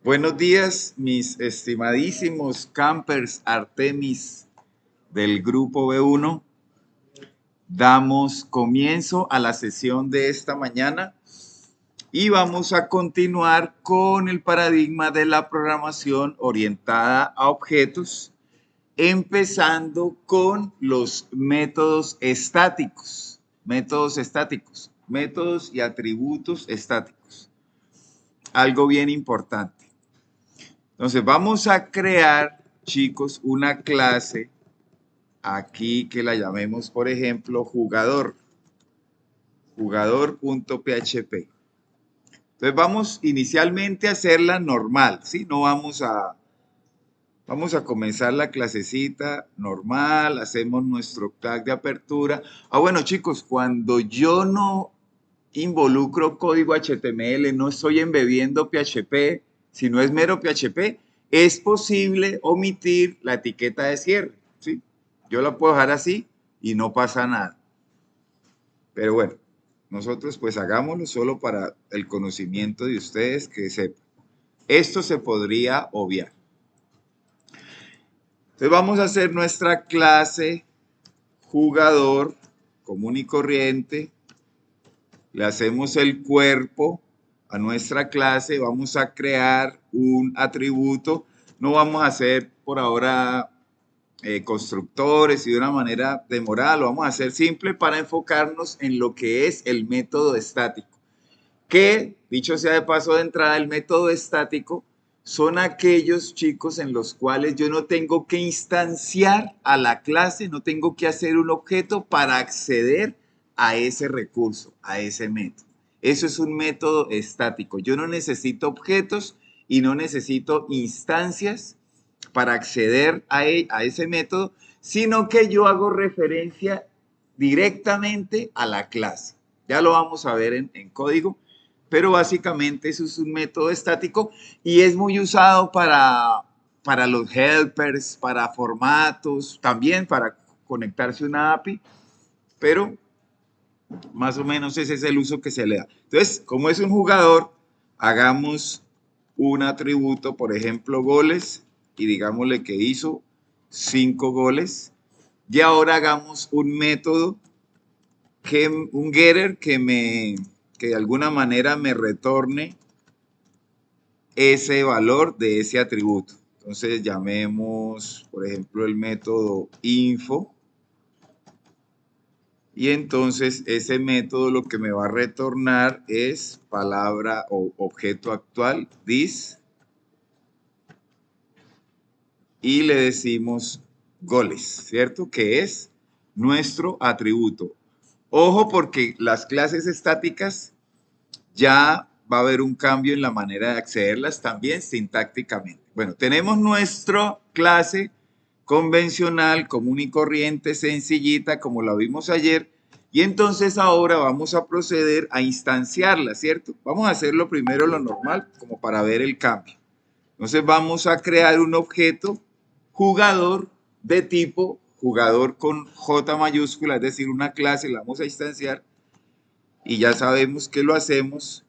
Buenos días, mis estimadísimos campers Artemis del grupo B1. Damos comienzo a la sesión de esta mañana y vamos a continuar con el paradigma de la programación orientada a objetos, empezando con los métodos y atributos estáticos. Algo bien importante. Entonces vamos a crear, chicos, una clase aquí que la llamemos, por ejemplo, jugador.php. Entonces vamos inicialmente a hacerla normal, ¿sí? No vamos a comenzar la clasecita normal, hacemos nuestro tag de apertura. Bueno, chicos, cuando yo no involucro código HTML, no estoy embebiendo PHP, si no es mero PHP, es posible omitir la etiqueta de cierre, ¿sí? Yo la puedo dejar así y no pasa nada. Pero bueno, nosotros pues hagámoslo solo para el conocimiento de ustedes que sepan. Esto se podría obviar. Entonces vamos a hacer nuestra clase jugador común y corriente. Le hacemos el cuerpo a nuestra clase, vamos a crear un atributo. No vamos a hacer por ahora constructores y de una manera demorada, lo vamos a hacer simple para enfocarnos en lo que es el método estático. Que, dicho sea de paso de entrada, el método estático son aquellos chicos en los cuales yo no tengo que instanciar a la clase, no tengo que hacer un objeto para acceder a ese recurso, a ese método. Eso es un método estático. Yo no necesito objetos y no necesito instancias para acceder a ese método, sino que yo hago referencia directamente a la clase. Ya lo vamos a ver en código, pero básicamente eso es un método estático y es muy usado para los helpers, para formatos, también para conectarse a una API, pero más o menos ese es el uso que se le da. Entonces, como es un jugador, hagamos un atributo, por ejemplo, goles, y digámosle que hizo 5 goles. Y ahora hagamos un método, un getter que de alguna manera me retorne ese valor de ese atributo. Entonces llamemos, por ejemplo, el método info. Y entonces ese método lo que me va a retornar es palabra o objeto actual, this, y le decimos goles, ¿cierto? Que es nuestro atributo. Ojo porque las clases estáticas ya va a haber un cambio en la manera de accederlas también sintácticamente. Bueno, tenemos nuestra clase convencional, común y corriente, sencillita, como la vimos ayer, y entonces ahora vamos a proceder a instanciarla, ¿cierto? Vamos a hacerlo primero lo normal, como para ver el cambio. Entonces vamos a crear un objeto jugador de tipo jugador con J mayúscula, es decir, una clase, la vamos a instanciar, y ya sabemos que lo hacemos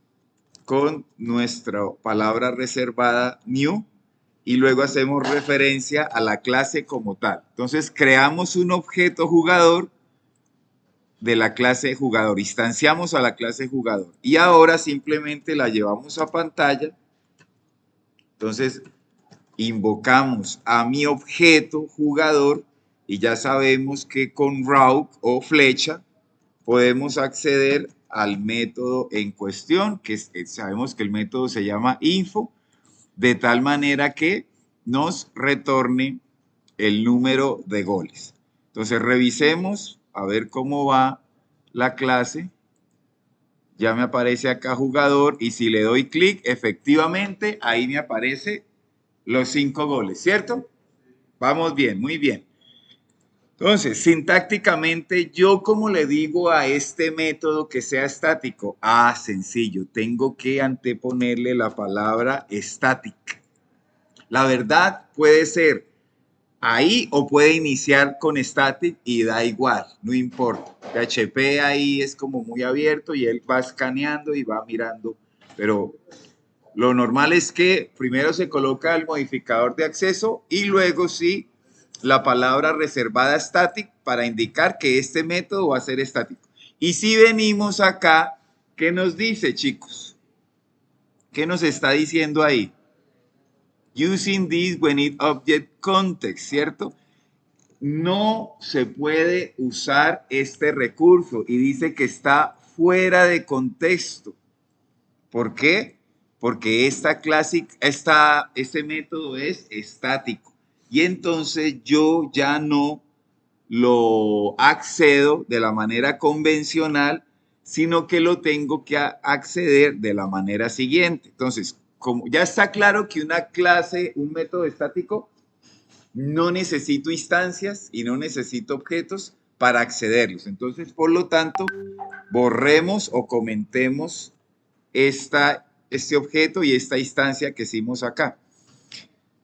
con nuestra palabra reservada new y luego hacemos referencia a la clase como tal. Entonces creamos un objeto jugador de la clase jugador, instanciamos a la clase jugador y ahora simplemente la llevamos a pantalla. Entonces invocamos a mi objeto jugador y ya sabemos que con route o flecha podemos acceder al método en cuestión, que sabemos que el método se llama info, de tal manera que nos retorne el número de goles. Entonces revisemos a ver cómo va la clase. Ya me aparece acá jugador y si le doy clic, efectivamente ahí me aparece los 5 goles, ¿cierto? Vamos bien, muy bien. Entonces, sintácticamente, ¿yo cómo le digo a este método que sea estático? Sencillo, tengo que anteponerle la palabra static. La verdad puede ser ahí o puede iniciar con static y da igual, no importa. PHP ahí es como muy abierto y él va escaneando y va mirando, pero Lo normal es que primero se coloca el modificador de acceso y luego sí la palabra reservada static para indicar que este método va a ser estático. Y si venimos acá, ¿qué nos dice, chicos? ¿Qué nos está diciendo ahí? Using this when it object context, ¿cierto? No se puede usar este recurso y dice que está fuera de contexto. ¿Por qué? Porque este método es estático y entonces yo ya no lo accedo de la manera convencional, sino que lo tengo que acceder de la manera siguiente. Entonces, como ya está claro que una clase, un método estático, no necesito instancias y no necesito objetos para accederlos. Entonces, por lo tanto, borremos o comentemos este objeto y esta instancia que hicimos acá.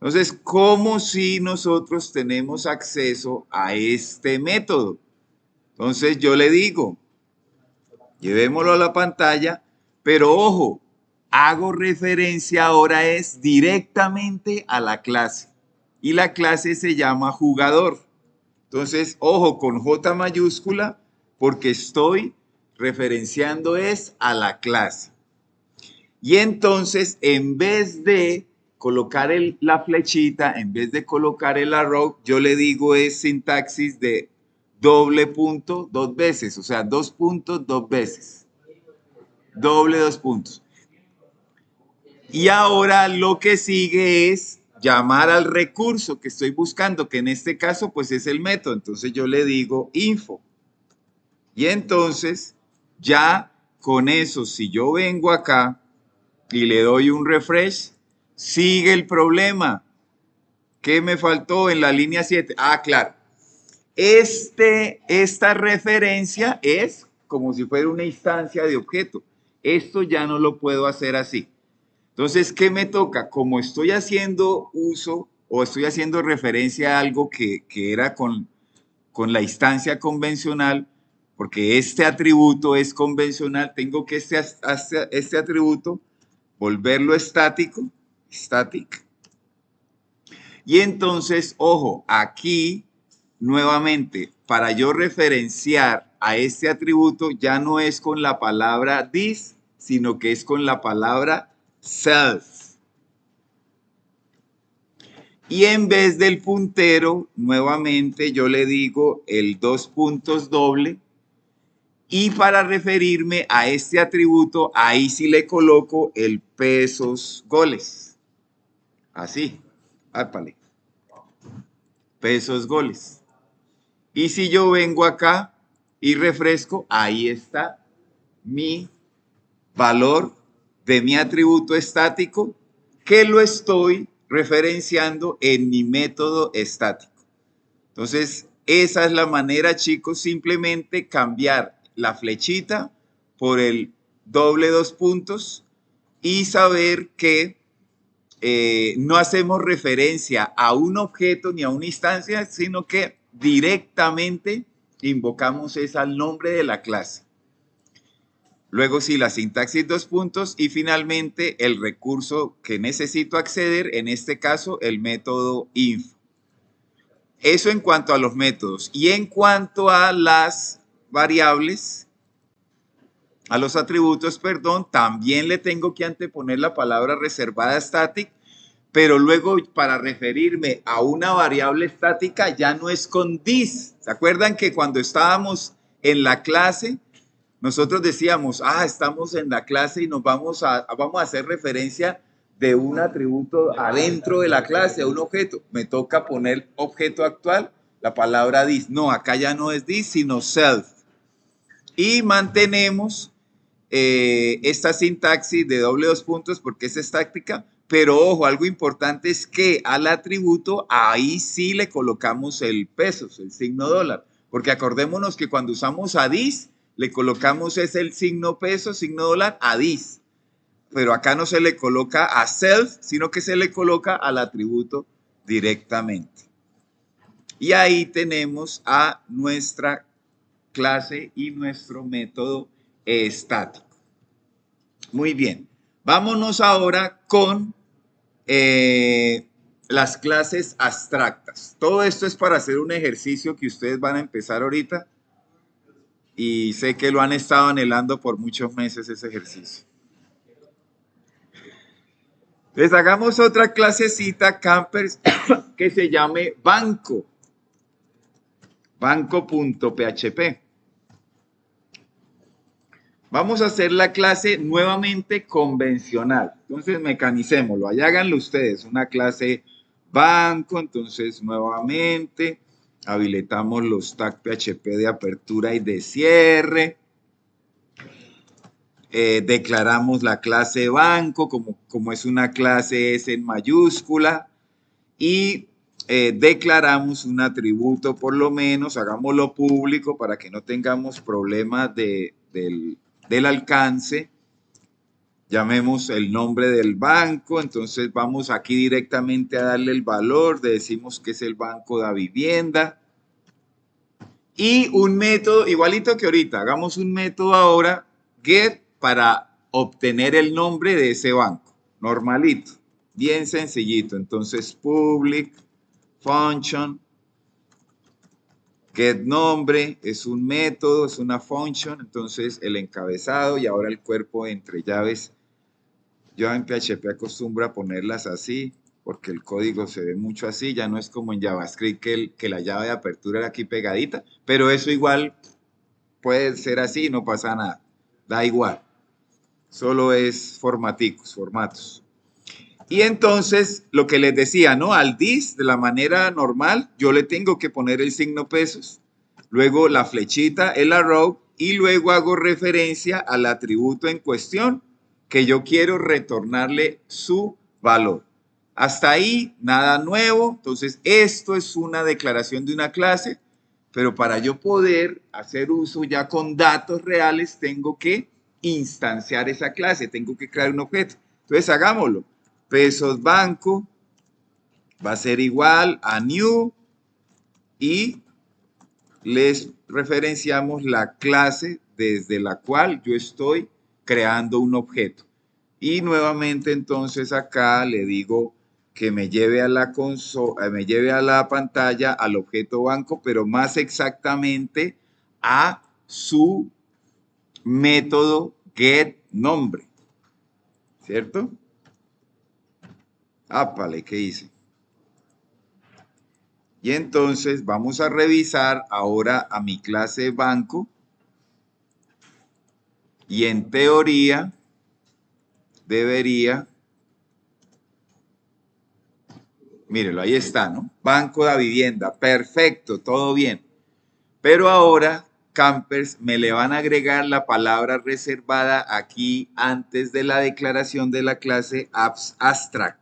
Entonces, ¿cómo si nosotros tenemos acceso a este método? Entonces, yo le digo, llevémoslo a la pantalla, pero ojo, hago referencia ahora es directamente a la clase. Y la clase se llama jugador. Entonces, ojo con J mayúscula, porque estoy referenciando es a la clase. Y entonces, en vez de colocar la flechita, en vez de colocar el arrow, yo le digo es sintaxis de doble punto dos veces, o sea, 2 puntos dos veces. Doble 2 puntos. Y ahora lo que sigue es llamar al recurso que estoy buscando, que en este caso pues es el método. Entonces yo le digo info. Y entonces ya con eso, si yo vengo acá y le doy un refresh, sigue el problema. ¿Qué me faltó en la línea 7? Ah, claro. Esta referencia es como si fuera una instancia de objeto. Esto ya no lo puedo hacer así. Entonces, ¿qué me toca? Como estoy haciendo uso o estoy haciendo referencia a algo que era con la instancia convencional, porque este atributo es convencional, tengo que este atributo volverlo estático, static. Y entonces, ojo, aquí nuevamente, para yo referenciar a este atributo, ya no es con la palabra this, sino que es con la palabra self. Y en vez del puntero, nuevamente yo le digo el 2 puntos doble. Y para referirme a este atributo, ahí sí le coloco el pesos goles. Así, ápale. Pesos goles. Y si yo vengo acá y refresco, ahí está mi valor de mi atributo estático que lo estoy referenciando en mi método estático. Entonces, esa es la manera, chicos, simplemente cambiar la flechita por el doble 2 puntos y saber que no hacemos referencia a un objeto ni a una instancia, sino que directamente invocamos es al nombre de la clase. Luego sí, la sintaxis 2 puntos y finalmente el recurso que necesito acceder, en este caso el método info. Eso en cuanto a los métodos. Y en cuanto a las variables, a los atributos, perdón, también le tengo que anteponer la palabra reservada static, pero luego para referirme a una variable estática ya no es con this. ¿Se acuerdan que cuando estábamos en la clase, nosotros decíamos, estamos en la clase y vamos a hacer referencia de un atributo adentro de la clase, a un objeto? Me toca poner objeto actual, la palabra this. No, acá ya no es this, sino self. Y mantenemos esta sintaxis de doble 2 puntos porque es estática, pero ojo, algo importante es que al atributo ahí sí le colocamos el pesos, el signo dólar, porque acordémonos que cuando usamos a this, le colocamos es el signo peso, signo dólar a this, pero acá no se le coloca a self, sino que se le coloca al atributo directamente. Y ahí tenemos a nuestra clase y nuestro método estático. Muy bien. Vámonos ahora con las clases abstractas. Todo esto es para hacer un ejercicio que ustedes van a empezar ahorita y sé que lo han estado anhelando por muchos meses ese ejercicio. Les hagamos otra clasecita, campers, que se llame banco. Banco.php. Vamos a hacer la clase nuevamente convencional. Entonces, mecanicémoslo. Allá háganlo ustedes. Una clase banco. Entonces, nuevamente, habilitamos los tag PHP de apertura y de cierre. Declaramos la clase banco como es una clase es en mayúscula. Y declaramos un atributo por lo menos. Hagámoslo público para que no tengamos problemas del alcance. Llamemos el nombre del banco, entonces vamos aquí directamente a darle el valor, decimos que es el Banco de Vivienda. Y un método, igualito que ahorita, hagamos un método ahora, get, para obtener el nombre de ese banco. Normalito, bien sencillito. Entonces, public function, get nombre, es un método, es una function, entonces el encabezado y ahora el cuerpo entre llaves. Yo en PHP acostumbro a ponerlas así, porque el código se ve mucho así, ya no es como en JavaScript que la llave de apertura era aquí pegadita, pero eso igual puede ser así, no pasa nada, da igual, solo es formatos. Y entonces, lo que les decía, ¿no? Al dis, de la manera normal, yo le tengo que poner el signo pesos, luego la flechita, el arrow, y luego hago referencia al atributo en cuestión que yo quiero retornarle su valor. Hasta ahí, nada nuevo. Entonces, esto es una declaración de una clase, pero para yo poder hacer uso ya con datos reales, tengo que instanciar esa clase, tengo que crear un objeto. Entonces, hagámoslo. Pesos banco va a ser igual a new y les referenciamos la clase desde la cual yo estoy creando un objeto. Y nuevamente entonces acá le digo que me lleve a la consola, me lleve a la pantalla al objeto banco, pero más exactamente a su método get nombre, ¿cierto? Ápale, ¿qué hice? Y entonces vamos a revisar ahora a mi clase banco y en teoría debería, mírelo, ahí está, ¿no? Banco de Vivienda, perfecto, todo bien. Pero ahora, campers, me le van a agregar la palabra reservada aquí antes de la declaración de la clase abstract,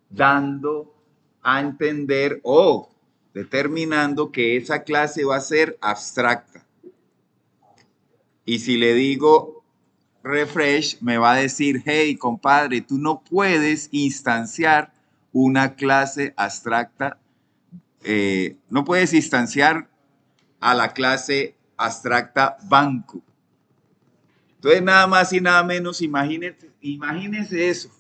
dando a entender o determinando que esa clase va a ser abstracta. Y si le digo refresh, me va a decir, hey, compadre, tú no puedes instanciar una clase abstracta, no puedes instanciar a la clase abstracta banco. Entonces, nada más y nada menos, imagínense eso.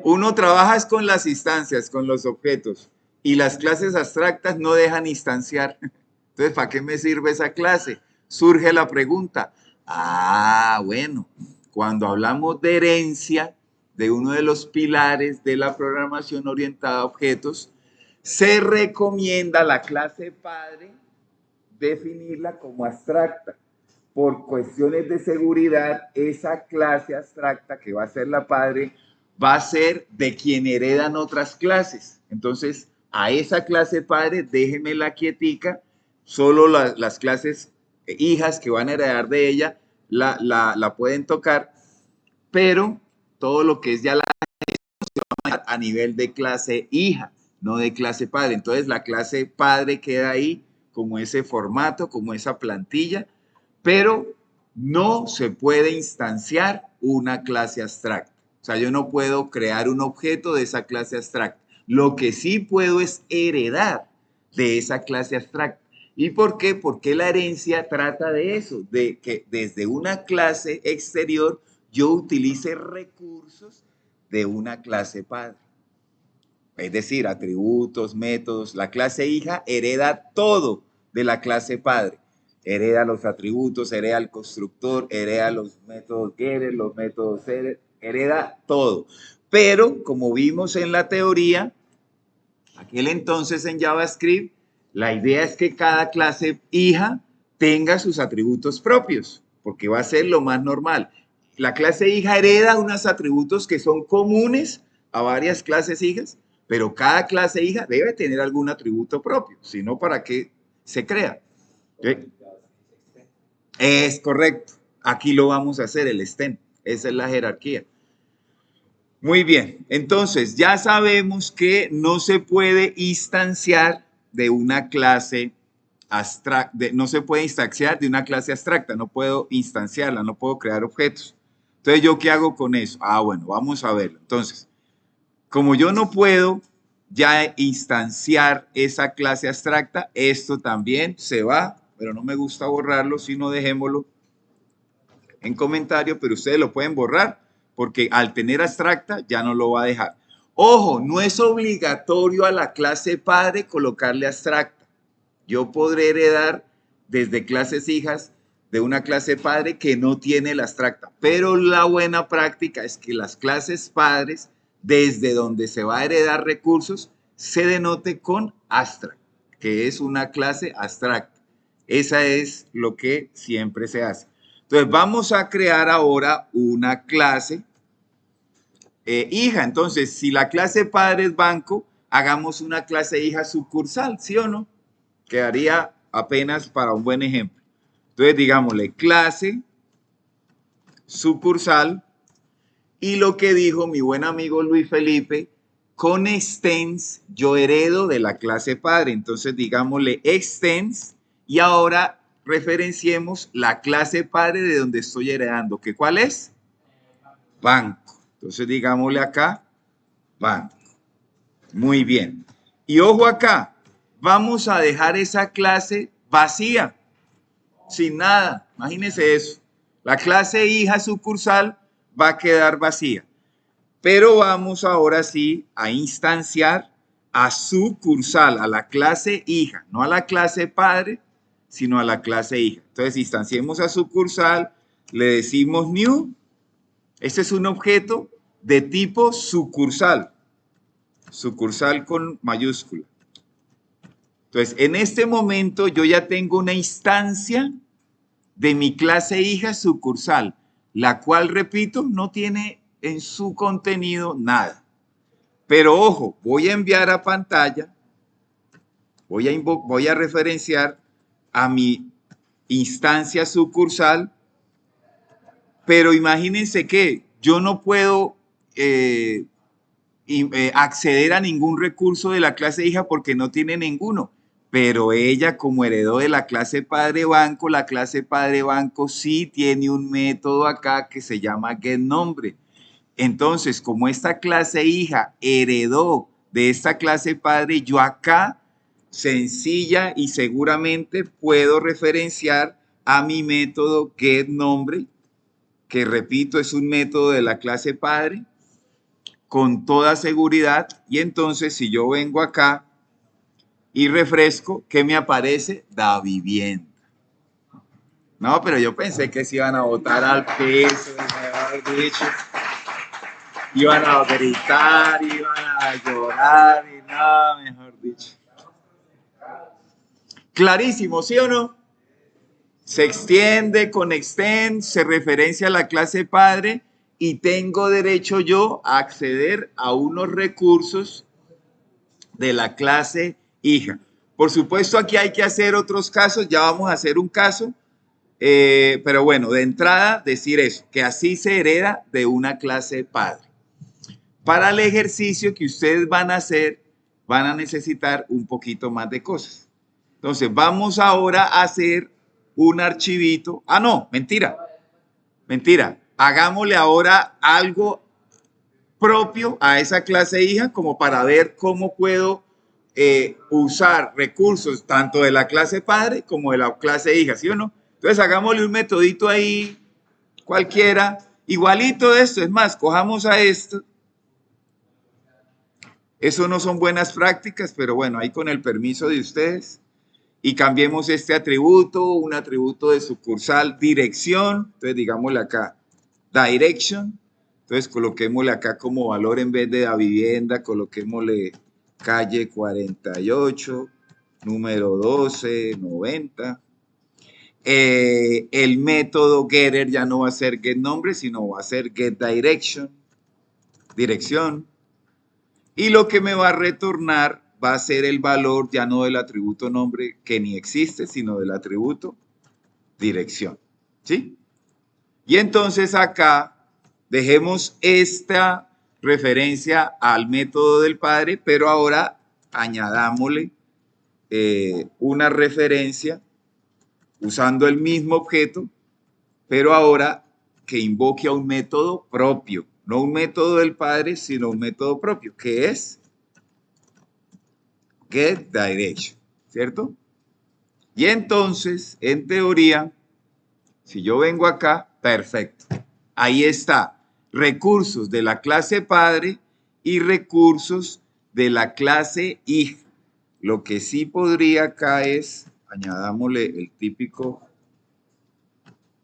Uno trabaja con las instancias, con los objetos, y las clases abstractas no dejan instanciar. Entonces, ¿para qué me sirve esa clase? Surge la pregunta. Ah, bueno, cuando hablamos de herencia, de uno de los pilares de la programación orientada a objetos, se recomienda la clase padre definirla como abstracta. Por cuestiones de seguridad, esa clase abstracta que va a ser la padre va a ser de quien heredan otras clases. Entonces, a esa clase padre, déjenmela quietica, solo las clases hijas que van a heredar de ella la pueden tocar, pero todo lo que es ya a nivel de clase hija, no de clase padre. Entonces, la clase padre queda ahí como ese formato, como esa plantilla, pero no se puede instanciar una clase abstracta. O sea, yo no puedo crear un objeto de esa clase abstracta. Lo que sí puedo es heredar de esa clase abstracta. ¿Y por qué? Porque la herencia trata de eso, de que desde una clase exterior yo utilice recursos de una clase padre. Es decir, atributos, métodos. La clase hija hereda todo de la clase padre. Hereda los atributos, hereda el constructor, hereda los métodos getter, los métodos setter, hereda todo. Pero, como vimos en la teoría, aquel entonces en JavaScript, la idea es que cada clase hija tenga sus atributos propios, porque va a ser lo más normal. La clase hija hereda unos atributos que son comunes a varias clases hijas, pero cada clase hija debe tener algún atributo propio, si no, ¿para qué se crea? ¿Sí? Es correcto. Aquí lo vamos a hacer, el extend. Esa es la jerarquía. Muy bien, entonces ya sabemos que no se puede instanciar de una clase abstracta, no se puede instanciar de una clase abstracta, no puedo instanciarla, no puedo crear objetos. Entonces, ¿yo qué hago con eso? Ah, bueno, vamos a verlo. Entonces, como yo no puedo ya instanciar esa clase abstracta, esto también se va, pero no me gusta borrarlo, sino dejémoslo en comentario, pero ustedes lo pueden borrar porque al tener abstracta ya no lo va a dejar. Ojo, no es obligatorio a la clase padre colocarle abstracta. Yo podré heredar desde clases hijas de una clase padre que no tiene la abstracta, pero la buena práctica es que las clases padres, desde donde se va a heredar recursos, se denote con abstract, que es una clase abstracta. Esa es lo que siempre se hace. Entonces, vamos a crear ahora una clase hija. Entonces, si la clase padre es banco, hagamos una clase hija sucursal, ¿sí o no? Quedaría apenas para un buen ejemplo. Entonces, digámosle clase sucursal y lo que dijo mi buen amigo Luis Felipe, con extends yo heredo de la clase padre. Entonces, digámosle extends y ahora referenciemos la clase padre de donde estoy heredando. ¿Qué cuál es? Banco. Entonces, digámosle acá, banco. Muy bien. Y ojo acá, vamos a dejar esa clase vacía, sin nada. Imagínense eso. La clase hija sucursal va a quedar vacía. Pero vamos ahora sí a instanciar a sucursal, a la clase hija, no a la clase padre, sino a la clase hija. Entonces, instanciemos a sucursal, le decimos new. Este es un objeto de tipo sucursal. Sucursal con mayúscula. Entonces, en este momento yo ya tengo una instancia de mi clase hija sucursal, la cual, repito, no tiene en su contenido nada. Pero ojo, voy a enviar a pantalla, voy a referenciar a mi instancia sucursal, pero imagínense que yo no puedo acceder a ningún recurso de la clase hija porque no tiene ninguno. Pero ella, como heredó de la clase padre banco, la clase padre banco sí tiene un método acá que se llama getNombre. Entonces, como esta clase hija heredó de esta clase padre, yo acá sencilla y seguramente puedo referenciar a mi método getNombre, que repito es un método de la clase padre, con toda seguridad. Y entonces, si yo vengo acá y refresco, ¿qué me aparece? Da vivienda. No, pero yo pensé que se iban a botar al piso, mejor dicho. Iban a gritar, iban a llorar y nada, mejor dicho. Clarísimo, ¿sí o no? Se extiende con extend, se referencia a la clase padre y tengo derecho yo a acceder a unos recursos de la clase hija. Por supuesto, aquí hay que hacer otros casos, ya vamos a hacer un caso, pero bueno, de entrada decir eso, que así se hereda de una clase padre. Para el ejercicio que ustedes van a hacer, van a necesitar un poquito más de cosas. Entonces, vamos ahora a hacer un archivito. Ah, no, mentira. Mentira. Hagámosle ahora algo propio a esa clase hija como para ver cómo puedo usar recursos tanto de la clase padre como de la clase hija, ¿sí o no? Entonces, hagámosle un metodito ahí cualquiera Igualito esto, es más, cojamos a esto. Eso no son buenas prácticas, pero bueno, ahí con el permiso de ustedes. Y cambiemos este atributo, un atributo de sucursal dirección. Entonces digámosle acá direction. Entonces coloquémosle acá como valor en vez de la vivienda, coloquémosle calle 48, número 1290. El método getter ya no va a ser get nombre, sino va a ser get direction, dirección. Y lo que me va a retornar va a ser el valor ya no del atributo nombre que ni existe, sino del atributo dirección. ¿Sí? Y entonces acá dejemos esta referencia al método del padre, pero ahora añadámosle una referencia usando el mismo objeto, pero ahora que invoque a un método propio, no un método del padre, sino un método propio, que es getDirection, ¿cierto? Y entonces, en teoría, si yo vengo acá, perfecto. Ahí está, recursos de la clase padre y recursos de la clase hija. Lo que sí podría acá es, añadámosle el típico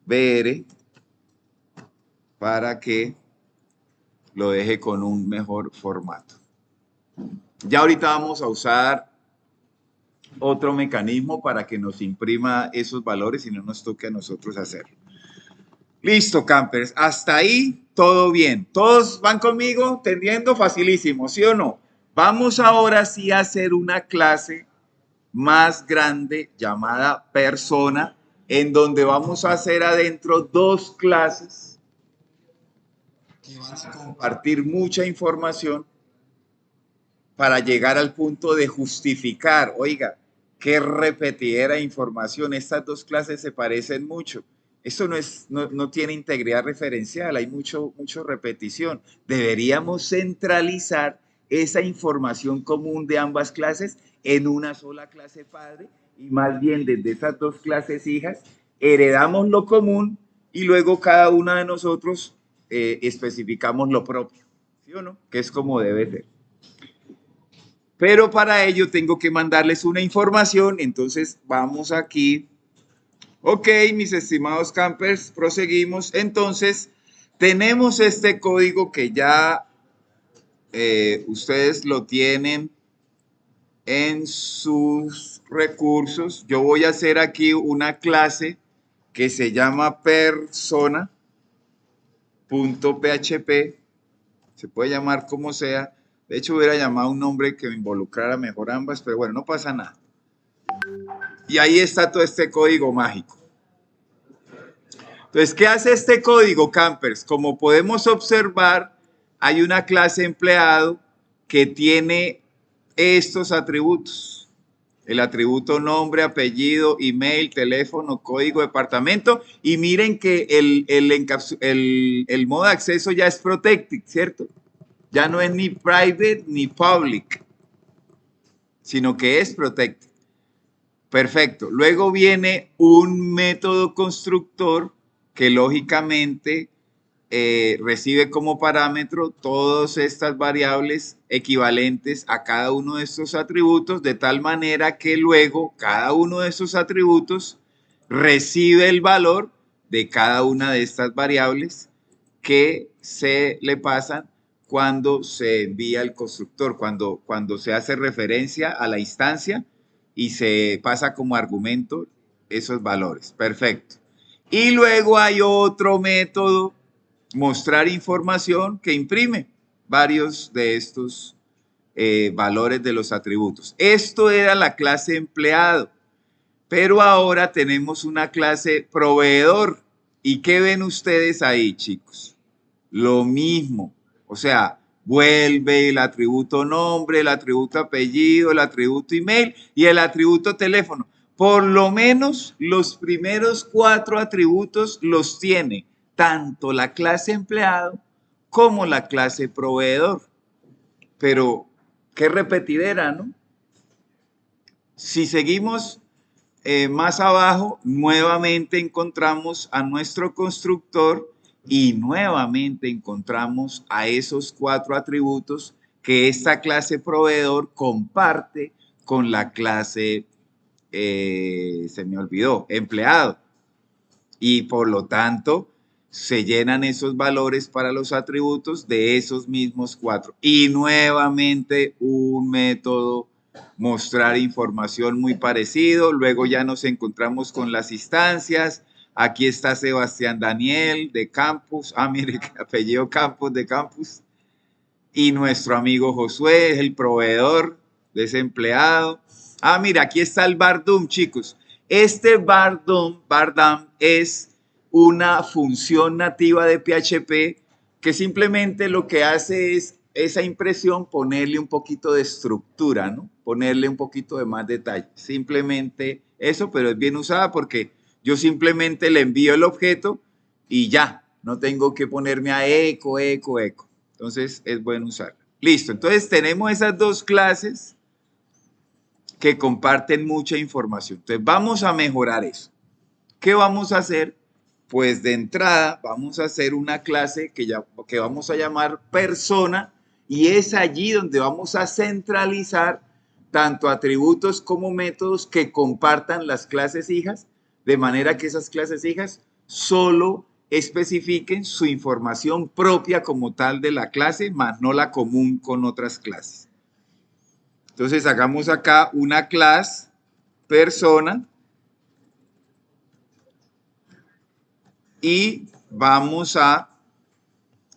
BR para que lo deje con un mejor formato. Ya ahorita vamos a usar otro mecanismo para que nos imprima esos valores y no nos toque a nosotros hacerlo. Listo, campers. Hasta ahí todo bien. ¿Todos van conmigo? ¿Entendiendo? Facilísimo, ¿sí o no? Vamos ahora sí a hacer una clase más grande llamada persona, en donde vamos a hacer adentro dos clases que van a compartir mucha información para llegar al punto de justificar, oiga, qué repetidera información, estas dos clases se parecen mucho. Eso no tiene integridad referencial, hay mucho repetición. Deberíamos centralizar esa información común de ambas clases en una sola clase padre y más bien desde esas dos clases hijas heredamos lo común y luego cada una de nosotros especificamos lo propio, ¿sí o no? Que es como debe ser. Pero para ello tengo que mandarles una información, entonces vamos aquí. Ok, mis estimados campers, proseguimos. Entonces, tenemos este código que ya ustedes lo tienen en sus recursos. Yo voy a hacer aquí una clase que se llama persona.php. Se puede llamar como sea. De hecho, hubiera llamado un nombre que involucrara mejor ambas, pero bueno, no pasa nada. Y ahí está todo este código mágico. Entonces, ¿qué hace este código, campers? Como podemos observar, hay una clase empleado que tiene estos atributos. El atributo nombre, apellido, email, teléfono, código, departamento. Y miren que el modo de acceso ya es protected, ¿cierto? Ya no es ni private ni public, sino que es protected. Perfecto. Luego viene un método constructor que lógicamente recibe como parámetro todas estas variables equivalentes a cada uno de estos atributos, de tal manera que luego cada uno de estos atributos recibe el valor de cada una de estas variables que se le pasan cuando se envía el constructor, cuando se hace referencia a la instancia y se pasa como argumento esos valores. Perfecto. Y luego hay otro método, mostrar información, que imprime varios de estos valores de los atributos. Esto era la clase empleado, pero ahora tenemos una clase proveedor. ¿Y qué ven ustedes ahí, chicos? Lo mismo. O sea, vuelve el atributo nombre, el atributo apellido, el atributo email y el atributo teléfono. Por lo menos los primeros 4 atributos los tiene tanto la clase empleado como la clase proveedor. Pero qué repetidera, ¿no? Si seguimos más abajo, nuevamente encontramos a nuestro constructor y nuevamente encontramos a esos 4 atributos que esta clase proveedor comparte con la clase, se me olvidó, empleado. Y por lo tanto, se llenan esos valores para los atributos de esos mismos 4. Y nuevamente un método mostrar información muy parecido. Luego ya nos encontramos con las instancias. Aquí está Sebastián Daniel de Campus. Ah, mire, apellido Campos de Campus. Y nuestro amigo Josué es el proveedor de ese empleado. Ah, mira, aquí está el Bardum, chicos. Este Bardam es una función nativa de PHP que simplemente lo que hace es esa impresión ponerle un poquito de estructura, ¿no? Ponerle un poquito de más detalle. Simplemente eso, pero es bien usada porque yo simplemente le envío el objeto y ya, no tengo que ponerme a eco. Entonces es bueno usarla. Listo, entonces tenemos esas dos clases que comparten mucha información. Entonces vamos a mejorar eso. ¿Qué vamos a hacer? Pues de entrada vamos a hacer una clase que vamos a llamar persona y es allí donde vamos a centralizar tanto atributos como métodos que compartan las clases hijas, de manera que esas clases hijas solo especifiquen su información propia como tal de la clase, más no la común con otras clases. Entonces hagamos acá una clase persona y vamos a...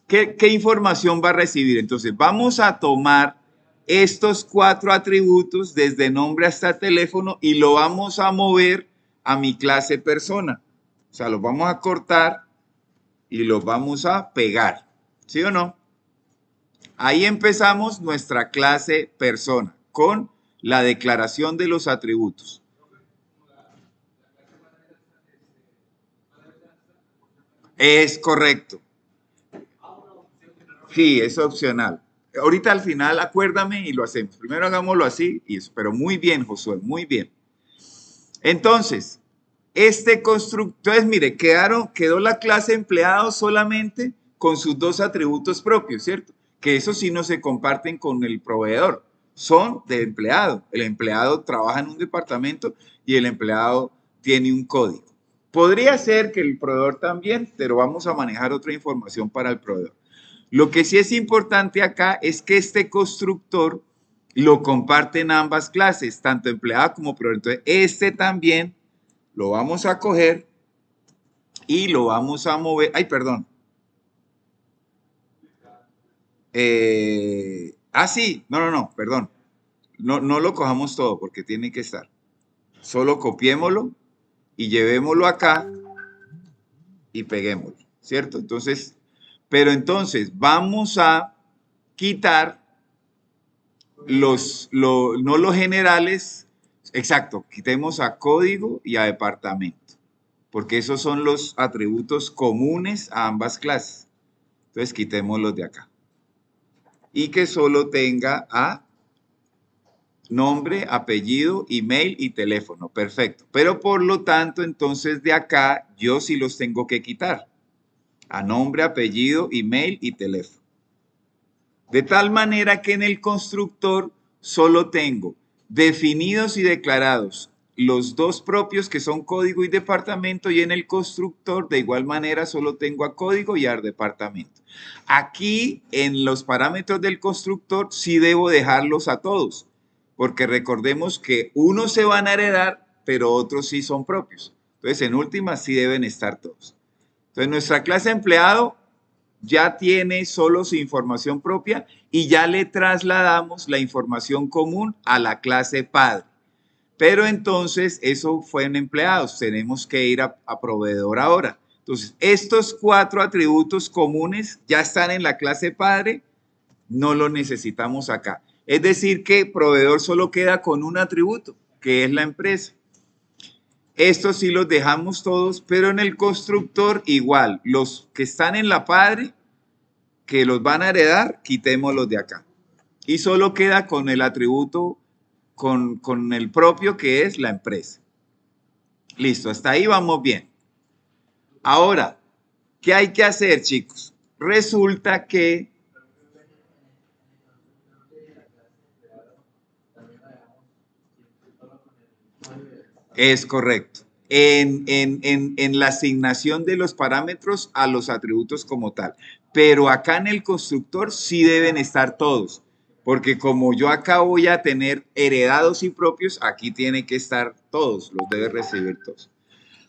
¿Qué información va a recibir? Entonces vamos a tomar estos 4 atributos desde nombre hasta teléfono y lo vamos a mover a mi clase persona. O sea, los vamos a cortar y los vamos a pegar. ¿Sí o no? Ahí empezamos nuestra clase persona con la declaración de los atributos. Es correcto. Sí, es opcional. Ahorita al final acuérdame y lo hacemos. Primero hagámoslo así, y eso, pero muy bien, Josué, muy bien. Entonces, este constructor, entonces mire, quedó la clase empleado solamente con sus 2 atributos propios, ¿cierto? Que eso sí no se comparten con el proveedor, son de empleado. El empleado trabaja en un departamento y el empleado tiene un código. Podría ser que el proveedor también, pero vamos a manejar otra información para el proveedor. Lo que sí es importante acá es que este constructor lo comparten ambas clases, tanto empleado como proveedor. Entonces, este también lo vamos a coger y lo vamos a mover. Ay, perdón. Sí, no, perdón. No lo cojamos todo porque tiene que estar. Solo copiémoslo y llevémoslo acá y peguémoslo, ¿cierto? Entonces, pero entonces vamos a quitar no los generales, exacto, quitemos a código y a departamento, porque esos son los atributos comunes a ambas clases. Entonces quitémoslos de acá. Y que solo tenga a nombre, apellido, email y teléfono. Perfecto. Pero por lo tanto, entonces de acá yo sí los tengo que quitar. A nombre, apellido, email y teléfono. De tal manera que en el constructor solo tengo definidos y declarados los 2 propios que son código y departamento y en el constructor de igual manera solo tengo a código y a departamento. Aquí en los parámetros del constructor sí debo dejarlos a todos, porque recordemos que unos se van a heredar, pero otros sí son propios. Entonces en última sí deben estar todos. Entonces nuestra clase empleado ya tiene solo su información propia y ya le trasladamos la información común a la clase padre. Pero entonces eso fue en empleados, tenemos que ir a proveedor ahora. Entonces, estos 4 atributos comunes ya están en la clase padre, no los necesitamos acá. Es decir, que proveedor solo queda con un atributo, que es la empresa. Estos sí los dejamos todos, pero en el constructor igual, los que están en la padre que los van a heredar, quitémoslos de acá. Y solo queda con el atributo, con el propio que es la empresa. Listo, hasta ahí vamos bien. Ahora, ¿Qué hay que hacer, chicos? Resulta que es correcto. En la asignación de los parámetros a los atributos como tal. Pero acá en el constructor sí deben estar todos. Porque como yo acá voy a tener heredados y propios, aquí tiene que estar todos, los debe recibir todos.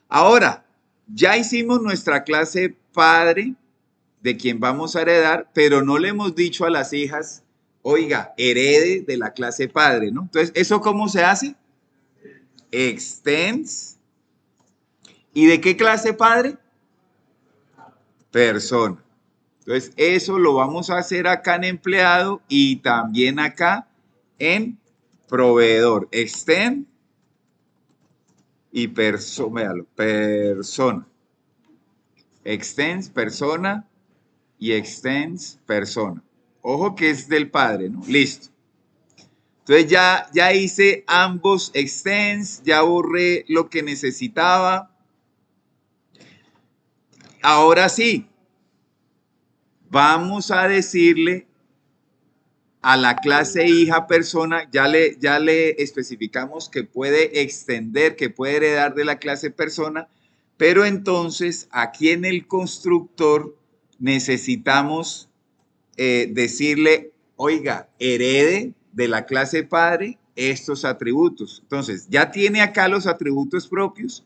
Ahora, ya hicimos nuestra clase padre de quien vamos a heredar, pero no le hemos dicho a las hijas, oiga, herede de la clase padre, ¿no? Entonces, ¿eso cómo se hace? Extends. ¿Y de qué clase padre? Persona. Entonces, eso lo vamos a hacer acá en empleado y también acá en proveedor. Extend y persona. Extends persona y extends persona. Ojo que es del padre, ¿no? Listo. Entonces ya hice ambos extends, ya borré lo que necesitaba. Ahora sí, vamos a decirle a la clase hija persona, ya le especificamos que puede extender, que puede heredar de la clase persona, pero entonces aquí en el constructor necesitamos decirle, oiga, herede de la clase padre estos atributos. Entonces, ya tiene acá los atributos propios,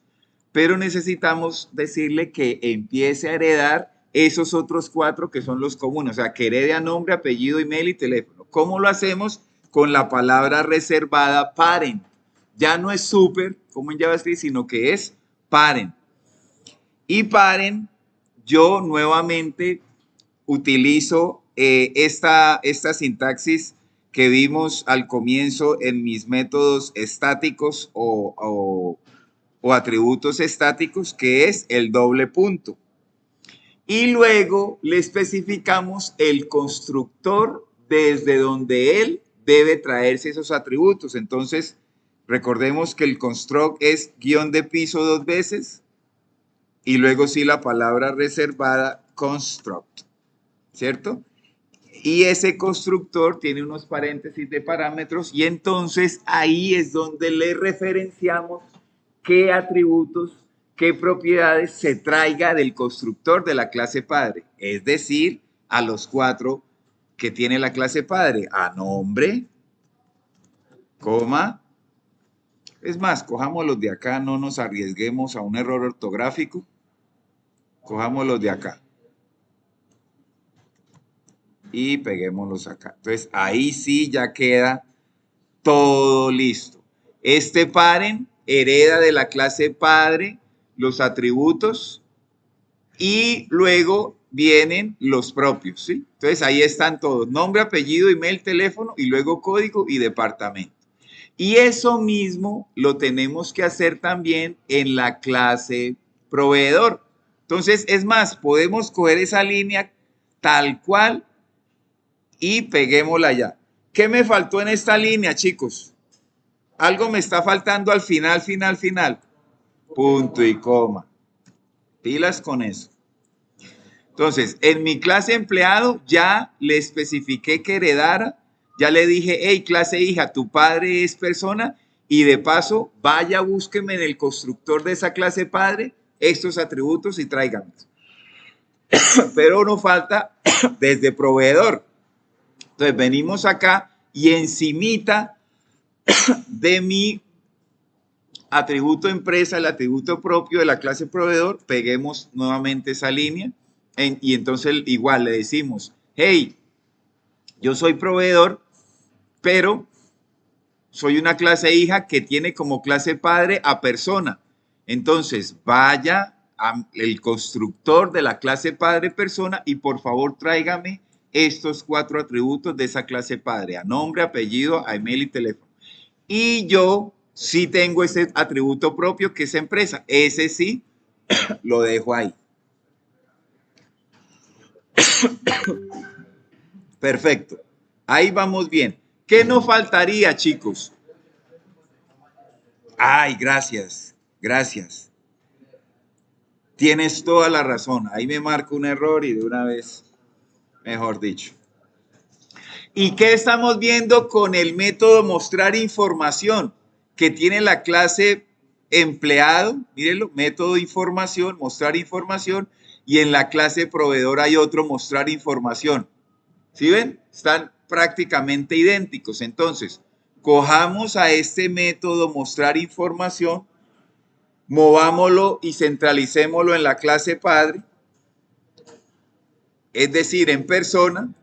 pero necesitamos decirle que empiece a heredar esos otros 4 que son los comunes, o sea, que herede a nombre, apellido, email y teléfono. ¿Cómo lo hacemos? Con la palabra reservada parent. Ya no es super, como en JavaScript, sino que es parent. Y parent, yo nuevamente utilizo esta sintaxis que vimos al comienzo en mis métodos estáticos o atributos estáticos, que es el doble punto. Y luego le especificamos el constructor desde donde él debe traerse esos atributos. Entonces, recordemos que el construct es guión de piso 2 veces y luego sí la palabra reservada construct, ¿cierto? Y ese constructor tiene unos paréntesis de parámetros y entonces ahí es donde le referenciamos qué atributos, qué propiedades se traiga del constructor de la clase padre, es decir, a los 4 que tiene la clase padre, a nombre, coma, es más, cojamos los de acá, no nos arriesguemos a un error ortográfico, cojamos los de acá y peguémoslos acá. Entonces ahí sí ya queda todo listo. Este parent hereda de la clase padre los atributos y luego vienen los propios, ¿sí? Entonces ahí están todos, nombre, apellido, email, teléfono y luego código y departamento. Y eso mismo lo tenemos que hacer también en la clase proveedor. Entonces, es más, podemos coger esa línea tal cual y peguémosla ya. ¿Qué me faltó en esta línea, chicos? Algo me está faltando al final, final, final. Punto y coma. Pilas con eso. Entonces, en mi clase empleado ya le especifiqué que heredara, ya le dije, hey, clase hija, tu padre es persona y de paso vaya, búsqueme en el constructor de esa clase padre estos atributos y tráiganlos. Pero no falta desde proveedor. Entonces, venimos acá y encimita de mi atributo empresa, el atributo propio de la clase proveedor, peguemos nuevamente esa línea y entonces igual le decimos, hey, yo soy proveedor, pero soy una clase hija que tiene como clase padre a persona. Entonces, vaya al constructor de la clase padre persona y por favor tráigame estos 4 atributos de esa clase padre, a nombre, apellido, a email y teléfono. Y yo sí tengo ese atributo propio que es empresa. Ese sí lo dejo ahí. Perfecto. Ahí vamos bien. ¿Qué nos faltaría, chicos? Ay, gracias. Gracias. Tienes toda la razón. Ahí me marco un error y de una vez, mejor dicho. ¿Y qué estamos viendo con el método mostrar información que tiene la clase empleado? Mírenlo, método información, mostrar información, y en la clase proveedor hay otro mostrar información. ¿Sí ven? Están prácticamente idénticos. Entonces, cojamos a este método mostrar información, movámoslo y centralicémoslo en la clase padre, es decir, en persona,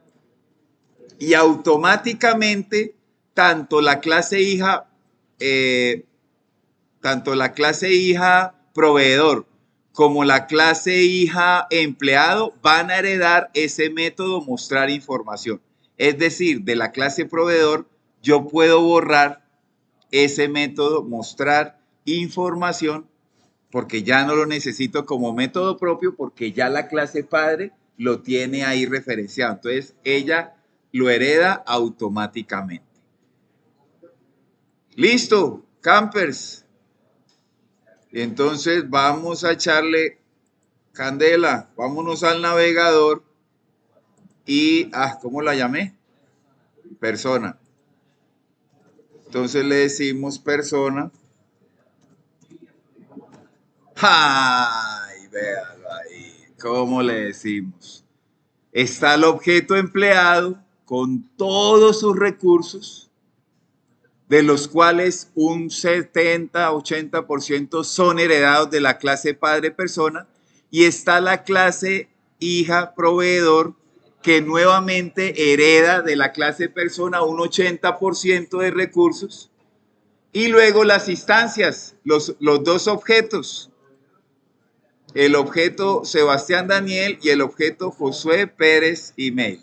y automáticamente tanto la clase hija, proveedor como la clase hija empleado van a heredar ese método mostrar información. Es decir, de la clase proveedor yo puedo borrar ese método mostrar información porque ya no lo necesito como método propio porque ya la clase padre lo tiene ahí referenciado. Entonces ella lo hereda automáticamente. Listo, campers. Entonces vamos a echarle candela. Vámonos al navegador y, ¿cómo la llamé? Persona. Entonces le decimos persona. ¡Ay! Véalo ahí. ¿Cómo le decimos? Está el objeto empleado con todos sus recursos, de los cuales un 70-80% son heredados de la clase padre persona, y está la clase hija proveedor que nuevamente hereda de la clase persona un 80% de recursos, y luego las instancias, los dos objetos, el objeto Sebastián Daniel y el objeto Josué Pérez Email.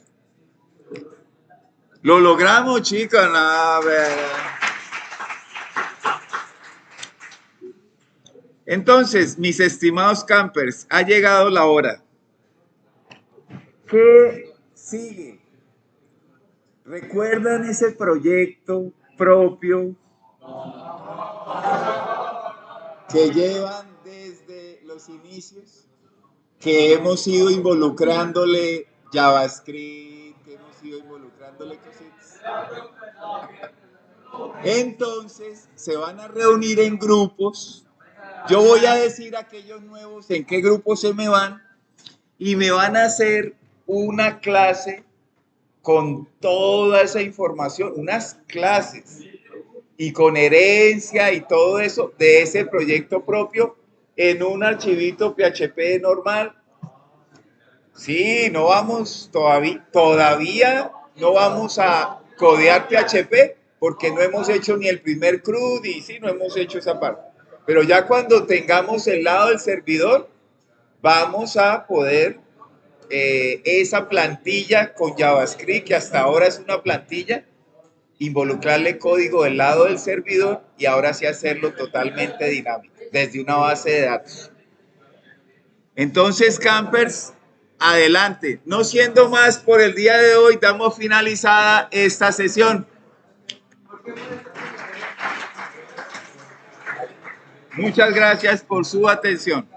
Lo logramos, chicos. Entonces, mis estimados campers, ha llegado la hora. ¿Qué sigue? ¿Recuerdan ese proyecto propio que llevan desde los inicios? Que hemos ido involucrándole JavaScript, que hemos ido involucrándole cositas. Entonces, se van a reunir en grupos. Yo voy a decir a aquellos nuevos en qué grupo se me van y me van a hacer una clase con toda esa información, unas clases y con herencia y todo eso de ese proyecto propio en un archivito PHP normal. Sí, no vamos todavía no vamos a codear PHP porque no hemos hecho ni el primer CRUD y sí, no hemos hecho esa parte. Pero ya cuando tengamos el lado del servidor, vamos a poder esa plantilla con JavaScript, que hasta ahora es una plantilla, involucrarle código del lado del servidor y ahora sí hacerlo totalmente dinámico, desde una base de datos. Entonces, campers, adelante. No siendo más por el día de hoy, damos finalizada esta sesión. Muchas gracias por su atención.